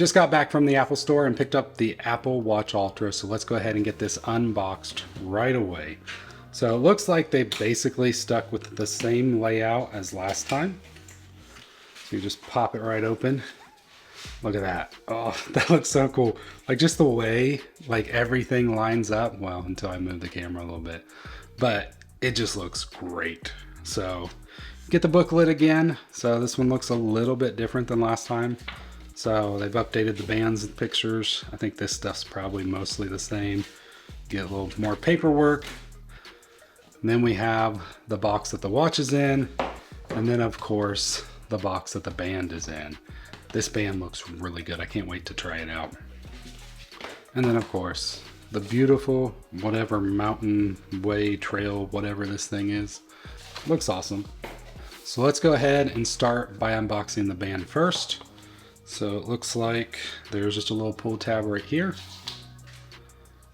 Just got back from the Apple store and picked up the Apple Watch Ultra, so let's go ahead and get this unboxed right away. So it looks like they basically stuck with the same layout as last time. So you just pop it right open. Look at that. Oh, that looks so cool. Like just the way like everything lines up. Well, until I move the camera a little bit, but it just looks great. So get the booklet again. So this one looks a little bit different than last time. So they've updated the bands and pictures. I think this stuff's probably mostly the same. Get a little more paperwork. And then we have the box that the watch is in. And then of course, the box that the band is in. This band looks really good. I can't wait to try it out. And then of course, the beautiful, whatever mountain way trail, whatever this thing is, looks awesome. So let's go ahead and start by unboxing the band first. So it looks like there's just a little pull tab right here.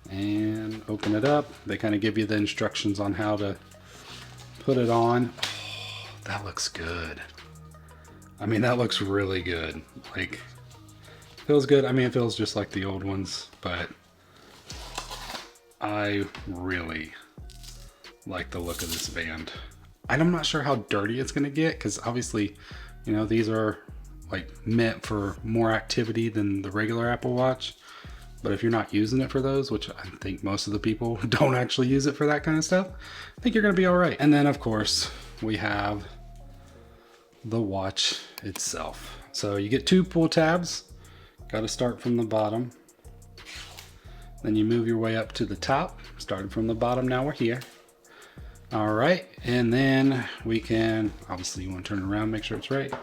And open it up. They kind of give you the instructions on how to put it on. Oh, that looks good. I mean, that looks really good. Like, feels good. I mean, it feels just like the old ones, but I really like the look of this band. I'm not sure how dirty it's gonna get, because obviously, you know, these are like meant for more activity than the regular Apple Watch. But if you're not using it for those, which I think most of the people don't actually use it for that kind of stuff, I think you're gonna be all right. And then of course, we have the watch itself. So you get two pull tabs. Got to start from the bottom. Then you move your way up to the top. Started from the bottom, now we're here. All right, and then we can, obviously you want to turn it around, make sure it's right.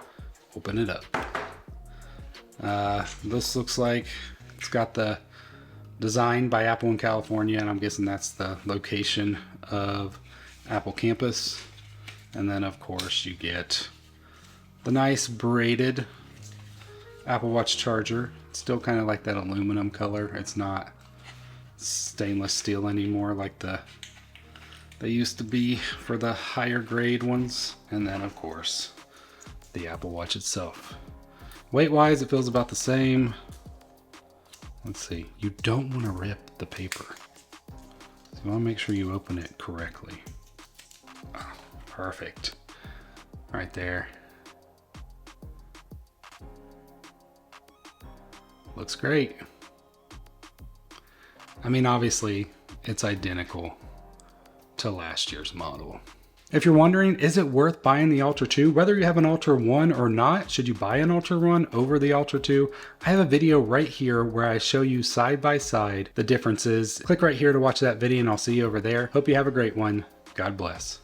Open it up. This looks like it's got the design by Apple in California, and I'm guessing that's the location of Apple campus. And then of course you get the nice braided Apple Watch charger. It's still kind of like that aluminum color. It's not stainless steel anymore like they used to be for the higher grade ones. And then of course the Apple Watch itself. Weight wise, it feels about the same. Let's see, you don't want to rip the paper, so you want to make sure you open it correctly. Oh, perfect, right there. Looks great. I mean, obviously it's identical to last year's model. If you're wondering, is it worth buying the Ultra 2? Whether you have an Ultra 1 or not, should you buy an Ultra 1 over the Ultra 2? I have a video right here where I show you side by side the differences. Click right here to watch that video and I'll see you over there. Hope you have a great one. God bless.